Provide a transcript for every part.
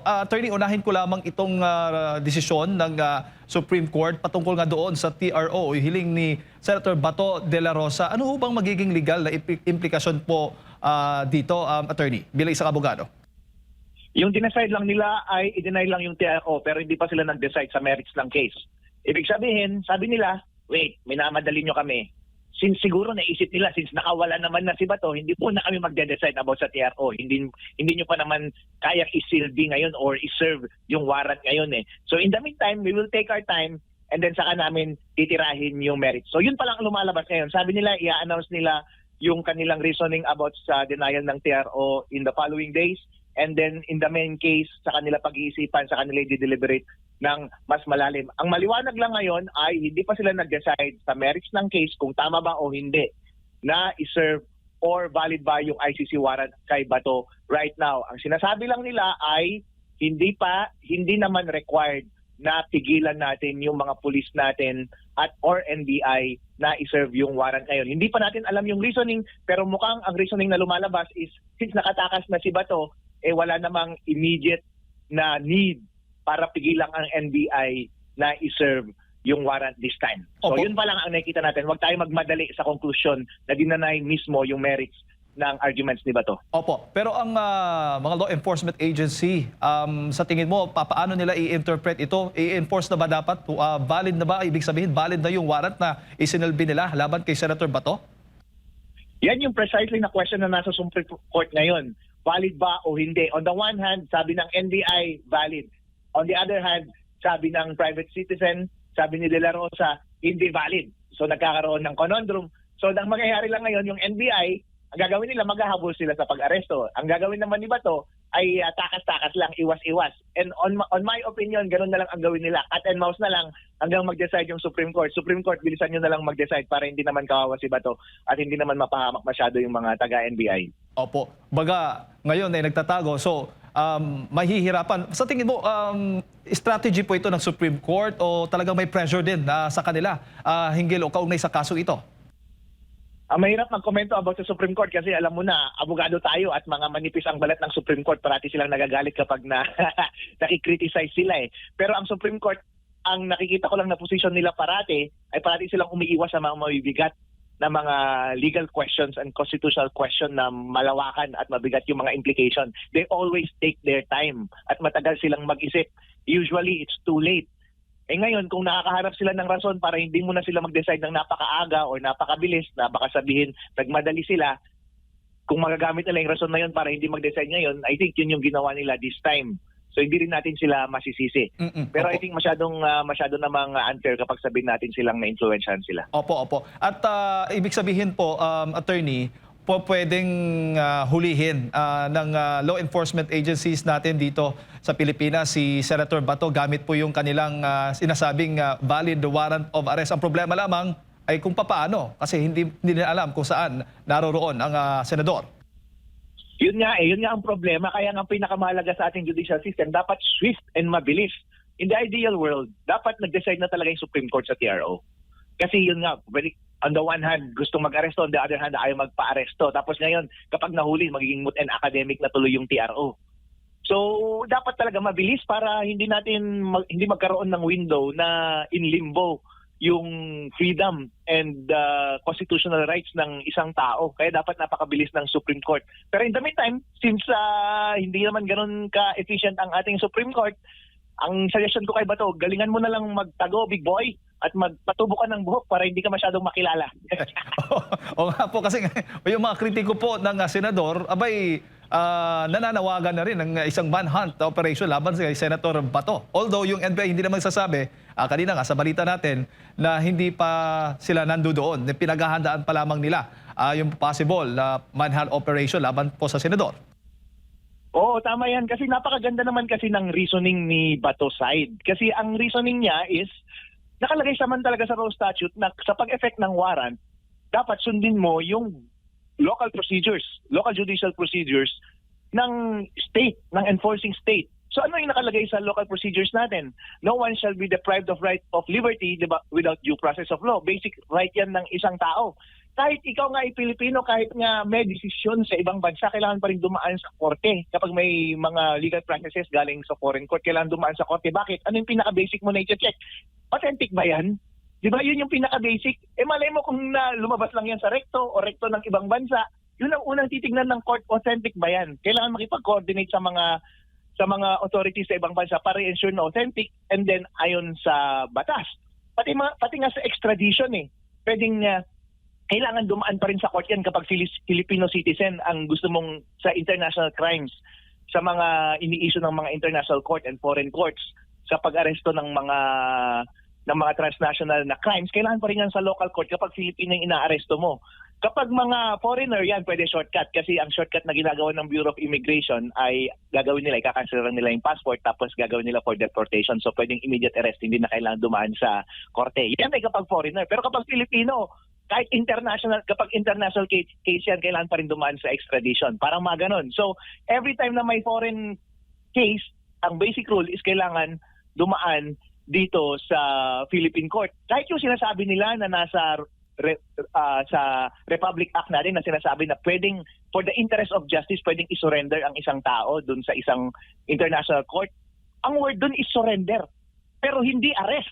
Attorney, unahin ko lamang itong desisyon ng Supreme Court patungkol nga doon sa TRO o hiling ni Senator Bato de la Rosa. Ano ho bang magiging legal na implikasyon po dito, Attorney, bilang isang abogado? Yung dinecide lang nila ay i-deny lang yung TRO pero hindi pa sila nag-decide sa merits ng case. Ibig sabihin, sabi nila, wait, minamadali nyo kami. Since siguro naisip nila, since nakawala naman na si Bato, hindi po na kami magde-decide about sa TRO. Hindi nyo pa naman kaya isilbi ngayon or iserve yung warrant ngayon eh. So in the meantime, we will take our time and then saka namin titirahin yung merits. So yun pa lang lumalabas ngayon. Sabi nila, i-announce nila yung kanilang reasoning about sa denial ng TRO in the following days. And then in the main case, sa kanila pag-iisipan, sa kanila i-deliberate ng mas malalim. Ang maliwanag lang ngayon ay hindi pa sila nag-decide sa merits ng case kung tama ba o hindi na iserve or valid ba yung ICC warrant kay Bato right now. Ang sinasabi lang nila ay hindi naman required na pigilan natin yung mga pulis natin at or NBI na iserve yung warrant ngayon. Hindi pa natin alam yung reasoning pero mukhang ang reasoning na lumalabas is since nakatakas na si Bato, wala namang immediate na need para pigilan ang NBI na iserve yung warrant this time. So Opo. yun pa lang ang nakikita natin. Huwag tayo magmadali sa conclusion na dinanay mismo yung merits ng arguments ni Bato. Opo, pero ang mga law enforcement agency, sa tingin mo, paano nila i-interpret ito? I-enforce na ba dapat? Valid na ba? Ibig sabihin, valid na yung warrant na isinalbi nila laban kay Senator Bato? Yan yung precisely na question na nasa Supreme Court ngayon. Valid ba o hindi? On the one hand, sabi ng NBI, valid. On the other hand, sabi ng private citizen, sabi ni De La Rosa, hindi valid. So nagkakaroon ng conundrum. So ang mangyayari lang ngayon, yung NBI, ang gagawin nila, maghahabol sila sa pag-aresto. Ang gagawin naman ni Bato ay takas-takas lang, iwas-iwas. And on my opinion, ganun na lang ang gawin nila. Cat and mouse na lang hanggang mag-decide yung Supreme Court. Supreme Court, bilisan nyo na lang mag-decide para hindi naman kawawa si Bato at hindi naman mapahamak masyado yung mga taga-NBI. Opo. Baga, ngayon ay nagtatago. So, mahihirapan. Sa tingin mo, strategy po ito ng Supreme Court o talagang may pressure din sa kanila hinggil o kaugnay sa kaso ito? Mahirap mag-komento about sa Supreme Court kasi alam mo na, abogado tayo at mga manipis ang balat ng Supreme Court. Parati silang nagagalit kapag nakikriticize sila eh. Pero ang Supreme Court, ang nakikita ko lang na position nila parati, ay parati silang umiiwas sa mga mabibigat na mga legal questions and constitutional question na malawakan at mabigat yung mga implication. They always take their time at matagal silang mag-isip. Usually, it's too late. Ngayon, kung nakakaharap sila ng rason para hindi mo na sila mag-decide ng napakaaga o napakabilis, na baka sabihin, nagmadali sila, kung magagamit nila yung rason na yun para hindi mag-decide ngayon, I think yun yung ginawa nila this time. So hindi rin natin sila masisisi. Pero Opo. I think masyado namang unfair kapag sabihin natin silang na-influensyahan sila. Opo. At ibig sabihin po, attorney, po pwedeng hulihin ng law enforcement agencies natin dito sa Pilipinas si Senator Bato gamit po yung kanilang sinasabing valid warrant of arrest. Ang problema lamang ay kung papaano kasi hindi nila alam kung saan naroroon ang senador. Yun nga ang problema. Kaya nga ang pinakamahalaga sa ating judicial system, dapat swift and mabilis. In the ideal world, dapat nag-decide na talaga yung Supreme Court sa TRO. Kasi yun nga, on the one hand, gustong mag-aresto, on the other hand, ayaw magpa-aresto. Tapos ngayon, kapag nahuli, magiging moot and academic na tuloy yung TRO. So, dapat talaga mabilis para hindi magkaroon ng window na in limbo yung freedom and constitutional rights ng isang tao. Kaya dapat napakabilis ng Supreme Court. Pero in the meantime, since hindi naman ganun ka-efficient ang ating Supreme Court, ang suggestion ko kay Bato, galingan mo na lang magtago, big boy, at magpatubo ka ng buhok para hindi ka masyadong makilala. O nga po, kasi yung mga kritiko po ng senador, abay, nananawagan na rin ng isang manhunt operation laban sa Senator Bato. Although yung NBI hindi naman sasabi, kanina nga sa balita natin, na hindi pa sila nandoon, pinaghahandaan pa lamang nila yung possible manhunt operation laban po sa senador. Oo, tama yan. Kasi napakaganda naman kasi ng reasoning ni Bato side. Kasi ang reasoning niya is, nakalagay naman talaga sa law statute na sa pag-effect ng warrant, dapat sundin mo yung local procedures, local judicial procedures ng state, ng enforcing state. So ano yung nakalagay sa local procedures natin? No one shall be deprived of right of liberty, diba, without due process of law. Basic right yan ng isang tao. kahit ikaw nga ay Pilipino, kahit nga may desisyon sa ibang bansa, kailangan pa rin dumaan sa korte. Kapag may mga legal processes galing sa foreign court, kailangan dumaan sa korte. Bakit? Ano yung pinaka-basic mo na i-check? Authentic ba yan? Di ba yun yung pinaka-basic? Malay mo kung lumabas lang yan sa recto o recto ng ibang bansa, yun ang unang titignan ng court, authentic ba yan? Kailangan makipag-coordinate sa mga authorities sa ibang bansa para i-ensure na authentic and then ayon sa batas. Pati nga sa extradition pwedeng kailangan dumaan pa rin sa court yan kapag Filipino citizen ang gusto mong sa international crimes, sa mga ini-issue ng mga international court and foreign courts, sa pag-aresto ng mga transnational na crimes, kailangan pa rin yan sa local court kapag Filipino yung inaaresto mo. Kapag mga foreigner yan, pwede shortcut kasi ang shortcut na ginagawa ng Bureau of Immigration ay gagawin nila, ikakansilan nila yung passport tapos gagawin nila for deportation. So pwedeng immediate arrest, hindi na kailangan dumaan sa korte. Yan ay kapag foreigner. Pero kapag Filipino, kahit kapag international case yan, kailangan pa rin dumaan sa extradition. Parang mga ganon. So every time na may foreign case, ang basic rule is kailangan dumaan dito sa Philippine Court. Kahit yung sinasabi nila na nasa sa Republic Act natin na sinasabi na pwedeng for the interest of justice pwedeng isurrender ang isang tao dun sa isang international court. Ang word dun is surrender, pero hindi arrest.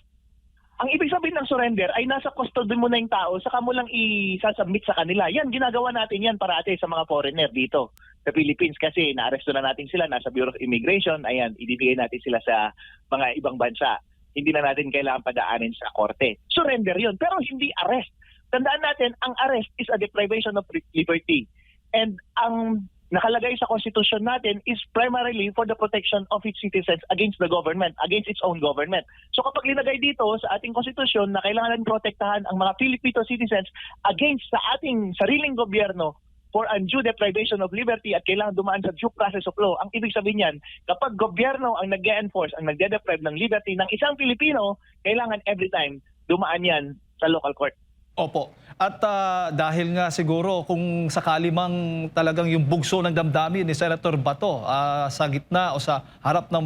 Ang ibig sabihin ng surrender ay nasa custody mo na yung tao, saka mo lang i-submit sa kanila. Yan, ginagawa natin yan parati sa mga foreigner dito sa Philippines kasi naaresto na natin sila, nasa Bureau of Immigration, ayan, ibibigay natin sila sa mga ibang bansa. Hindi na natin kailangan padaanin sa korte. Surrender yun, pero hindi arrest. Tandaan natin, ang arrest is a deprivation of liberty. And ang nakalagay sa konstitusyon natin is primarily for the protection of its citizens against the government, against its own government. So kapag linagay dito sa ating konstitusyon na kailangan protektahan ang mga Filipino citizens against sa ating sariling gobyerno for undue deprivation of liberty at kailangan dumaan sa due process of law, ang ibig sabihin yan, kapag gobyerno ang nag-enforce, ang nagde-deprive ng liberty ng isang Pilipino, kailangan every time dumaan yan sa local court. Opo. At dahil nga siguro kung sakali mang talagang yung bugso ng damdamin ni Senator Bato sa gitna o sa harap ng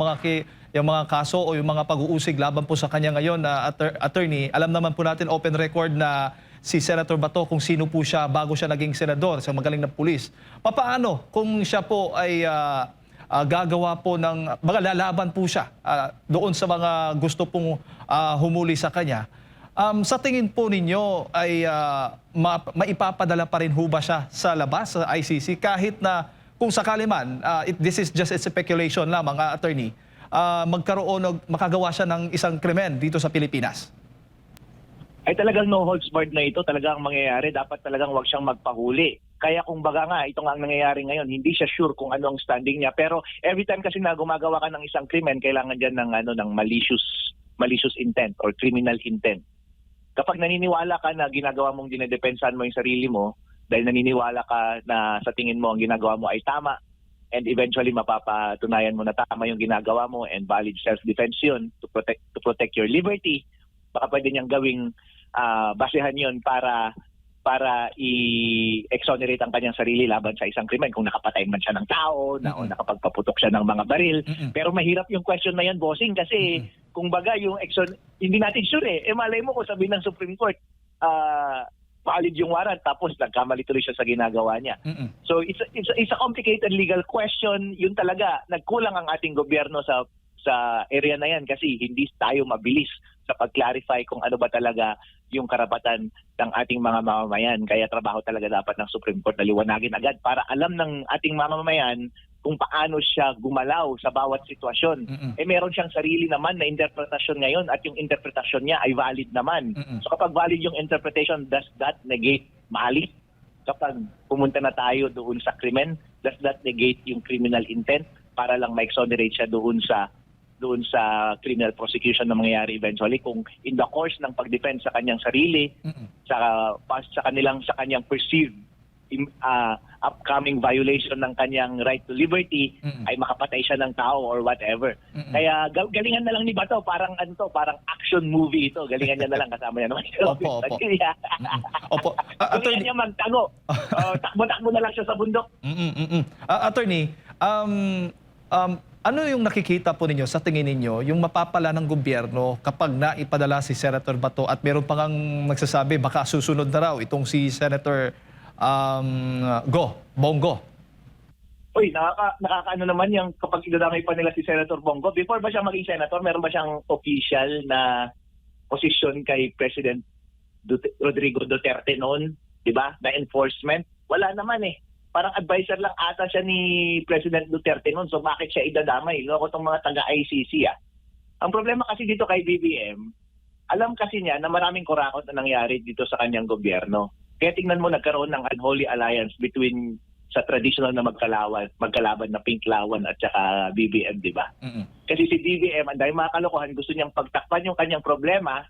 yung mga kaso o yung mga pag-uusig laban po sa kanya ngayon na attorney, alam naman po natin open record na si Senator Bato kung sino po siya bago siya naging senador, sa magaling na pulis. Papaano kung siya po ay gagawa po ng mga lalaban po siya doon sa mga gusto pong humuli sa kanya? Sa tingin po ninyo ay maipapadala pa rin ho ba siya sa labas sa ICC kahit na kung sakali man, this is just a speculation lamang, attorney, makagawa siya ng isang krimen dito sa Pilipinas? Ay talagang no holds barred na ito, talagang mangyayari, dapat talagang wag siyang magpahuli. Kaya kung baga nga, ito nga ang nangyayari ngayon, hindi siya sure kung ano ang standing niya. Pero every time kasi na gumagawa ka ng isang krimen, kailangan dyan ng malicious intent or criminal intent. Kapag naniniwala ka na ginagawa mong dinedepensahan mo yung sarili mo, dahil naniniwala ka na sa tingin mo ang ginagawa mo ay tama, and eventually mapapatunayan mo na tama yung ginagawa mo and valid self-defense yun to protect your liberty, baka pwede niyang gawing basehan yun para i-exonerate ang kanyang sarili laban sa isang krimen kung nakapatay man siya ng tao o nakapagpaputok siya ng mga baril. Pero mahirap yung question na yan, bossing, kasi kung baga yung hindi natin sure malay mo kung sabihin ng Supreme Court valid yung warrant tapos nagkamali tuloy siya sa ginagawa niya. So it's a complicated legal question. Yun talaga, nagkulang ang ating gobyerno sa area na yan kasi hindi tayo mabilis sa pag-clarify kung ano ba talaga yung karapatan ng ating mga mamamayan. Kaya trabaho talaga dapat ng Supreme Court na liwanagin agad para alam ng ating mamamayan kung paano siya gumalaw sa bawat sitwasyon. Meron siyang sarili naman na interpretasyon ngayon at yung interpretasyon niya ay valid naman. So kapag valid yung interpretation, does that negate malice? Kapag pumunta na tayo doon sa krimen, does that negate yung criminal intent para lang ma-exonerate siya doon sa criminal prosecution na mangyayari eventually kung in the course ng pag-defend sa kanyang sarili, sa kanyang perceived upcoming violation ng kanyang right to liberty ay makapatay siya ng tao or whatever. Kaya galingan na lang ni Bato, parang action movie ito. Galingan niya na lang, kasama niya naman. Opo. Opo. Galingan niya magtago. Takbo-takbo na lang siya sa bundok. Attorney, Ano yung nakikita po ninyo sa tingin ninyo yung mapapala ng gobyerno kapag naipadala si Senator Bato at meron pa ngang magsasabi baka susunod na raw itong si Senator Bongo? Uy, nakakaano naman yung kapag idadamay pa nila si Senator Bongo. Before ba siya maging senator, meron ba siyang official na posisyon kay President Rodrigo Duterte noon? Diba? Na enforcement? Wala naman eh. Parang advisor lang ata siya ni President Duterte noon. So bakit siya idadamay? Loko tong mga taga-ICC ah. Ang problema kasi dito kay BBM, alam kasi niya na maraming kurakot na nangyari dito sa kanyang gobyerno. Kaya tingnan mo, nagkaroon ng unholy alliance between sa traditional na magkalaban na Pinklawan at saka BBM, di ba? Mm-mm. Kasi si BBM, ang dahil mga kalokohan, gusto niyang pagtakpan yung kanyang problema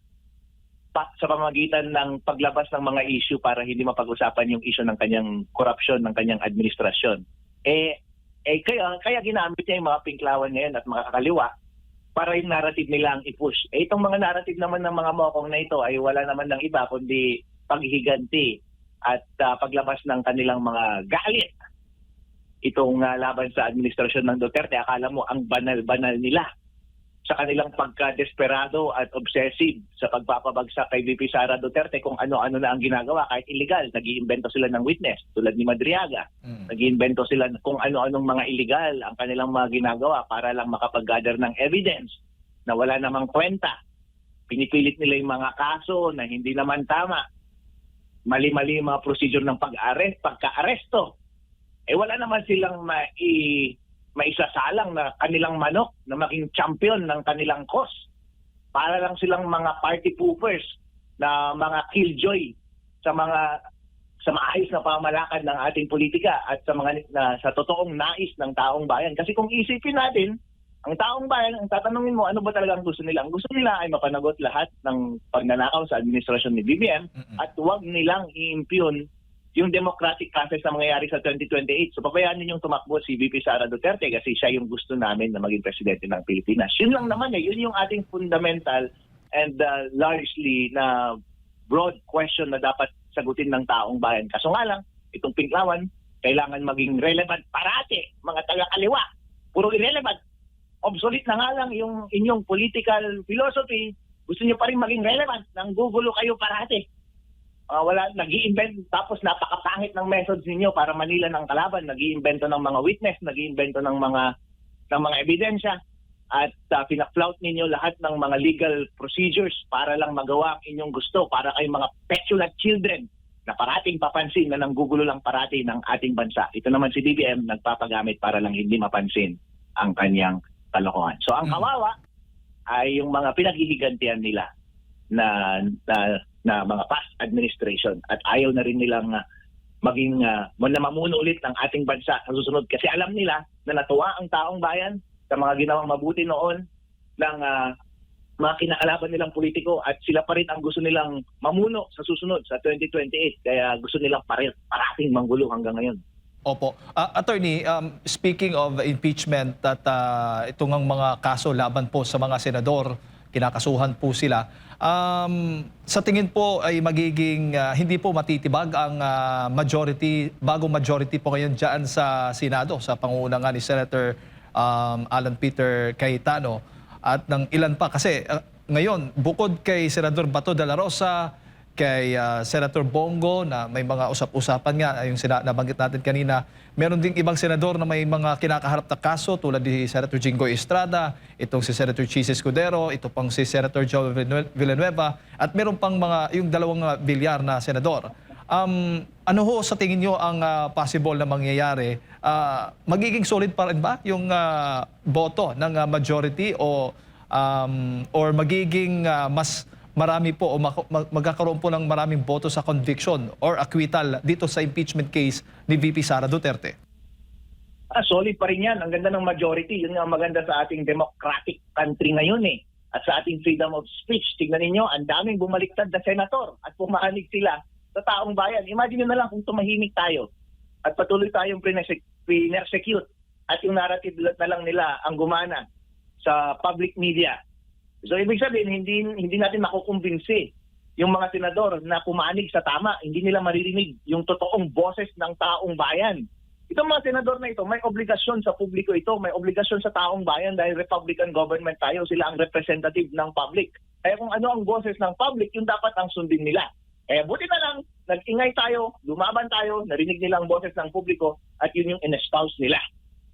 sa pamamagitan ng paglabas ng mga issue para hindi mapag-usapan yung issue ng kanyang korupsyon, ng kanyang administrasyon. Kaya ginamit niya yung mga Pinklawan ngayon at mga kakaliwa para yung narrative nila ang i-push. Itong mga narrative naman ng mga mokong na ito ay wala naman ng iba kundi paghihiganti at paglabas ng kanilang mga galit. Itong laban sa administrasyon ng Duterte, akala mo ang banal-banal nila sa kanilang pagka-desperado at obsessive sa pagpapabagsak kay VP Sara Duterte kung ano-ano na ang ginagawa kahit illegal. Nag-iimbento sila ng witness tulad ni Madriaga. Nag-iimbento sila kung ano-anong mga illegal ang kanilang mga ginagawa para lang makapag-gather ng evidence na wala namang kwenta. Pinipilit nila yung mga kaso na hindi naman tama. Mali-mali yung mga procedure ng pagka-aresto. Wala naman silang maisasalang na kanilang manok na maging champion ng kanilang cause. Para lang silang mga party poopers na mga killjoy sa maayos na pamalakad ng ating politika at sa totoong nais ng taong bayan. Kasi kung isipin natin, ang taong bayan, ang tatanungin mo, ano ba talaga ang gusto nila? Ang gusto nila ay mapanagot lahat ng pagnanakaw sa administrasyon ni BBM at huwag nilang i-impugn yung democratic process na mangyayari sa 2028. So pabayaan ninyong tumakbo si VP Sara Duterte kasi siya yung gusto namin na maging presidente ng Pilipinas. Yun lang naman eh. Yun yung ating fundamental and largely na broad question na dapat sagutin ng taong bayan. Kaso nga lang, itong Pinklawan, kailangan maging relevant parati, mga taga-kaliwa. Puro irrelevant. Obsolete na nga lang yung inyong political philosophy. Gusto niyo pa rin maging relevant. Nanggugulo kayo parati. Nag-i-invent, tapos napakapangit ng methods ninyo para manila ng kalaban. Nag-i-invento ng mga witness, nag-i-invento ng mga ebidensya, at pinaflout ninyo lahat ng mga legal procedures para lang magawa ang inyong gusto, para kayong mga petulant children na parating papansin na nanggugulo lang parati ng ating bansa. Ito naman si BBM nagpapagamit para lang hindi mapansin ang kanyang kalokohan. So ang kawawa ay yung mga pinaghihigantihan nila na mga past administration at ayaw na rin nilang maging na mamuno ulit ng ating bansa sa susunod kasi alam nila na natuwa ang taong bayan sa mga ginawang mabuti noon ng mga kinakalaban nilang politiko at sila pa rin ang gusto nilang mamuno sa susunod sa 2028 kaya gusto nilang parating manggulo hanggang ngayon. Opo. Attorney, speaking of impeachment at itong mga kaso laban po sa mga senador, kinakasuhan po sila. Sa tingin po ay magiging hindi po matitibag ang bagong majority po ngayon dyan sa Senado, sa pangunguna nga ni Senator Alan Peter Cayetano at ng ilan pa. Kasi ngayon, bukod kay Senador Bato de la Rosa, kay Senator Bongo na may mga usap-usapan nga, yung nabanggit natin kanina, meron ding ibang senador na may mga kinakaharap na kaso tulad ni Senator Jinggoy Estrada, itong si Senator Chis Escudero, ito pang si Senator Joe Villanueva, at meron pang yung dalawang bilyar na senador. Ano ho sa tingin nyo ang possible na mangyayari? Magiging solid pa rin ba yung boto ng majority or magiging mas marami po o magkakaroon po ng maraming boto sa conviction or acquittal dito sa impeachment case ni VP Sara Duterte? Solid pa rin yan. Ang ganda ng majority. Yun nga maganda sa ating democratic country ngayon eh. At sa ating freedom of speech. Tignan ninyo, ang daming bumaliktad na senator at pumahanig sila sa taong bayan. Imagine nyo na lang kung tumahimik tayo at patuloy tayong pinersecute at yung narrative na lang nila ang gumana sa public media. So ibig sabihin, hindi natin makukumbinsi yung mga senador na pumanig sa tama. Hindi nila maririnig yung totoong boses ng taong bayan. Itong mga senador na ito, may obligasyon sa publiko ito, may obligasyon sa taong bayan dahil Republican government tayo, sila ang representative ng public. Kaya kung ano ang boses ng public, yun dapat ang sundin nila. Kaya buti na lang, nag-ingay tayo, lumaban tayo, narinig nila ang boses ng publiko at yun yung in-espouse nila.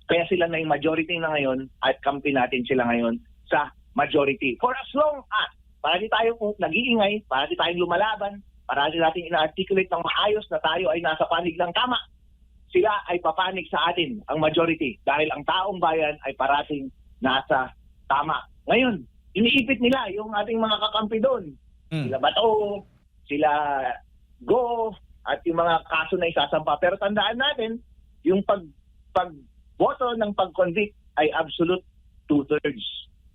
Kaya sila na yung majority na ngayon at kampi natin sila ngayon sa majority. For as long as parati tayo nag-iingay, parati tayong lumalaban, parati natin ina-articulate ng maayos na tayo ay nasa panig ng tama, sila ay papanig sa atin, ang majority, dahil ang taong bayan ay parating nasa tama. Ngayon, iniipit nila yung ating mga kakampi doon. Sila Bato, sila Go, at yung mga kaso na isasampa. Pero tandaan natin, yung pagboto ng pag-convict ay absolute 2/3.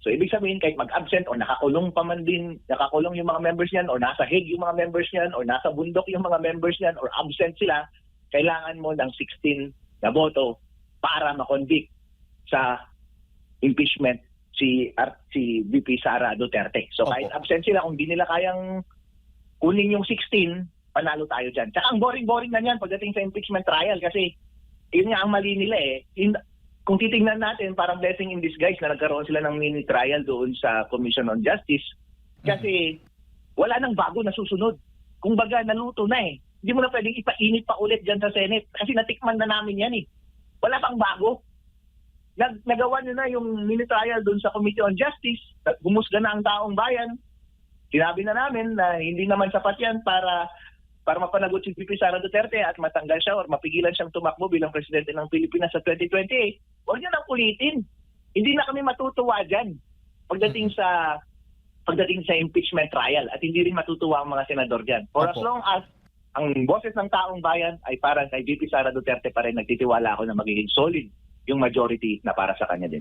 So ibig sabihin, kahit mag-absent o nakakulong pa man din, nakakulong yung mga members niyan, o nasa Hague yung mga members niyan, o nasa bundok yung mga members niyan, or absent sila, kailangan mo ng 16 na boto para ma-convict sa impeachment si VP Sara Duterte. So kahit absent sila, kung di nila kayang kunin yung 16, panalo tayo dyan. Tsaka ang boring-boring na yan pagdating sa impeachment trial kasi yun nga ang mali nila eh. Kung titingnan natin, parang blessing in disguise na nagkaroon sila ng mini trial doon sa Commission on Justice kasi wala nang bago na susunod. Kung baga, naluto na eh. Hindi mo na pwedeng ipainit pa ulit dyan sa Senate kasi natikman na namin yan eh. Wala pang bago. Nagawa nyo na yung mini trial doon sa Committee on Justice, humusga na ang taong bayan. Sinabi na namin na hindi naman sapat yan para mapanagot si VP Sara Duterte at matanggal siya or mapigilan siyang tumakbo bilang presidente ng Pilipinas sa 2028. Huwag niyo nang ulitin. Hindi na kami matutuwa dyan pagdating sa impeachment trial at hindi rin matutuwa ang mga senador dyan. For as long as ang boses ng taong bayan ay parang kay VP Sara Duterte pa rin, nagtitiwala ako na magiging solid yung majority na para sa kanya din.